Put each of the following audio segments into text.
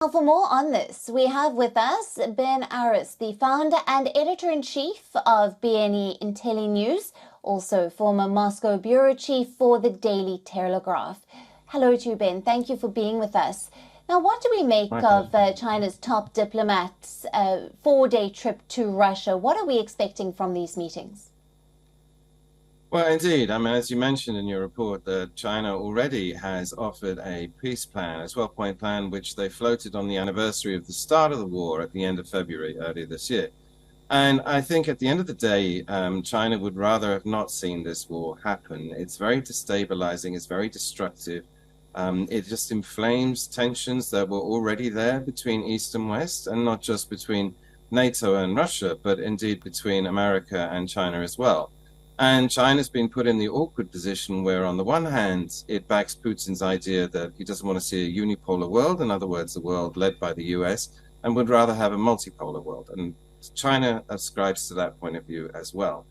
Now, for more on this, we have with us Ben Aris, the founder and editor-in-chief of BNE IntelliNews, also former Moscow bureau chief for the Daily Telegraph. Hello to you, Ben. Thank you for being with us. Now, what do we make of China's top diplomat's four-day trip to Russia? What are we expecting from these meetings? Well, indeed. I mean, as you mentioned in your report, that China already has offered a peace plan, a 12-point plan, which they floated on the anniversary of the start of the war at the end of February earlier this year. And I think at the end of the day, China would rather have not seen this war happen. It's very destabilizing. It's very destructive. It just inflames tensions that were already there between East and West, and not just between NATO and Russia, but indeed between America and China as well. And China's been put in the awkward position where, on the one hand, it backs Putin's idea that he doesn't want to see a unipolar world, in other words, a world led by the US, and would rather have a multipolar world. And China ascribes to that point of view as well.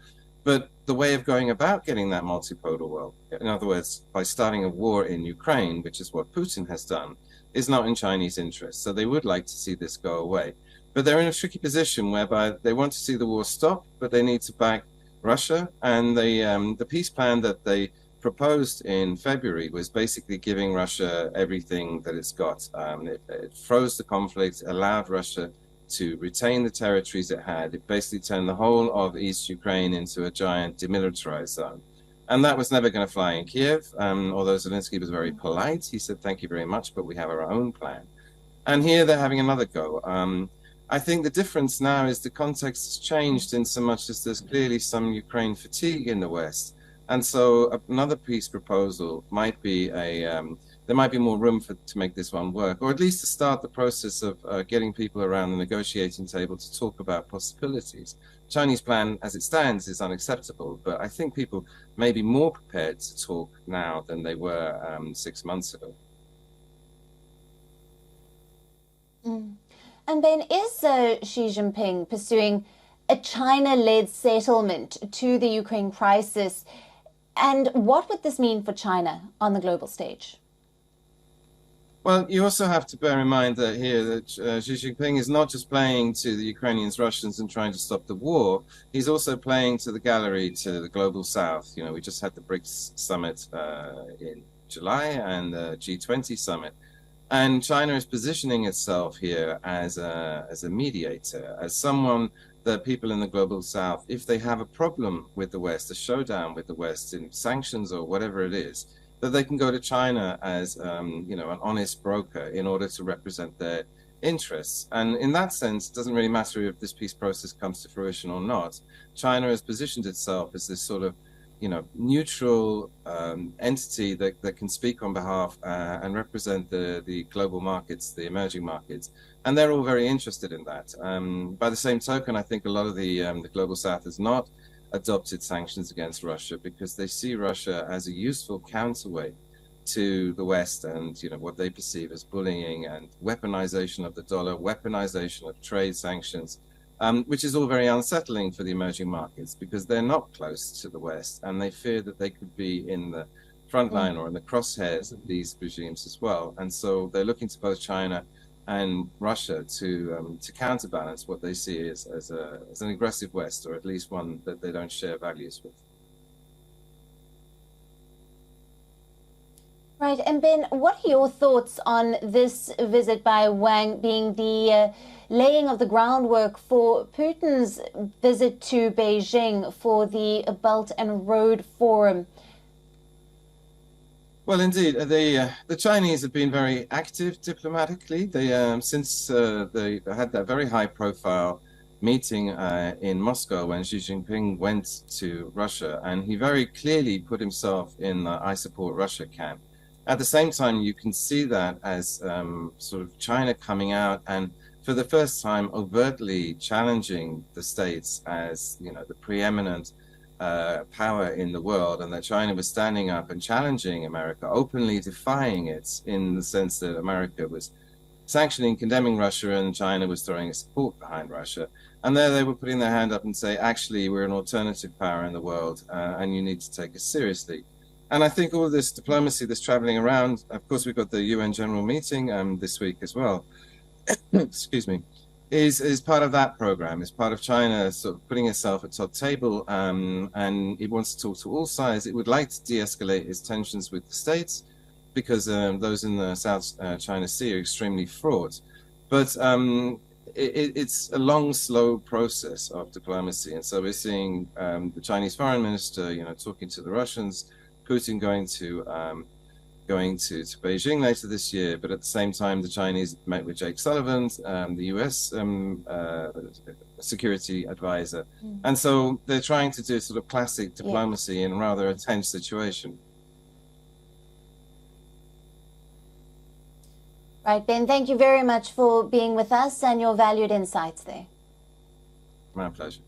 But the way of going about getting that multipolar world, in other words, by starting a war in Ukraine, which is what Putin has done, is not in Chinese interest. So they would like to see this go away. But they're in a tricky position whereby they want to see the war stop, but they need to back Russia, and the peace plan that they proposed in February was basically giving Russia everything that it's got. It froze the conflict, allowed Russia to retain the territories it had. It basically turned the whole of East Ukraine into a giant demilitarized zone. And that was never going to fly in Kiev, although Zelensky was very polite. He said, "Thank you very much, but we have our own plan." And here they're having another go. I think the difference now is the context has changed in so much as there's clearly some Ukraine fatigue in the West. And so another peace proposal might be there might be more room to make this one work, or at least to start the process of getting people around the negotiating table to talk about possibilities. Chinese plan as it stands is unacceptable, but I think people may be more prepared to talk now than they were 6 months ago. Mm. And Ben, is Xi Jinping pursuing a China-led settlement to the Ukraine crisis? And what would this mean for China on the global stage? Well, you also have to bear in mind that here that Xi Jinping is not just playing to the Ukrainians, Russians, and trying to stop the war. He's also playing to the gallery, to the global south. You know, we just had the BRICS summit in July and the G20 summit. And China is positioning itself here as a mediator, as someone that people in the global south, if they have a problem with the West, a showdown with the West in sanctions or whatever it is, that they can go to China as an honest broker in order to represent their interests. And in that sense, it doesn't really matter if this peace process comes to fruition or not. China has positioned itself as this sort of neutral entity that can speak on behalf and represent the global markets, the emerging markets. And they're all very interested in that. By the same token, I think a lot of the global south has not adopted sanctions against Russia because they see Russia as a useful counterweight to the West and what they perceive as bullying and weaponization of the dollar, weaponization of trade sanctions. Which is all very unsettling for the emerging markets because they're not close to the West and they fear that they could be in the front line or in the crosshairs of these regimes as well. And so they're looking to both China and Russia to counterbalance what they see as an aggressive West, or at least one that they don't share values with. Right. And Ben, what are your thoughts on this visit by Wang being the laying of the groundwork for Putin's visit to Beijing for the Belt and Road Forum? Well, indeed, the Chinese have been very active diplomatically. They since they had that very high-profile meeting in Moscow when Xi Jinping went to Russia, and he very clearly put himself in the "I support Russia" camp. At the same time, you can see that as sort of China coming out and for the first time overtly challenging the States as the preeminent power in the world, and that China was standing up and challenging America, openly defying it in the sense that America was sanctioning, condemning Russia, and China was throwing support behind Russia. And there they were putting their hand up and say, actually, we're an alternative power in the world, and you need to take us seriously. And I think all of this diplomacy that's traveling around, of course, we've got the UN General Meeting this week as well. excuse me, is part of that program. It's part of China sort of putting itself at top table, and it wants to talk to all sides. It would like to de-escalate its tensions with the States because those in the South China Sea are extremely fraught. But it's a long, slow process of diplomacy, and so we're seeing the Chinese foreign minister, talking to the Russians, Putin going to Beijing later this year, but at the same time, the Chinese met with Jake Sullivan, the US security advisor. And so they're trying to do sort of classic diplomacy in rather a tense situation. Right, Ben, thank you very much for being with us and your valued insights there. My pleasure.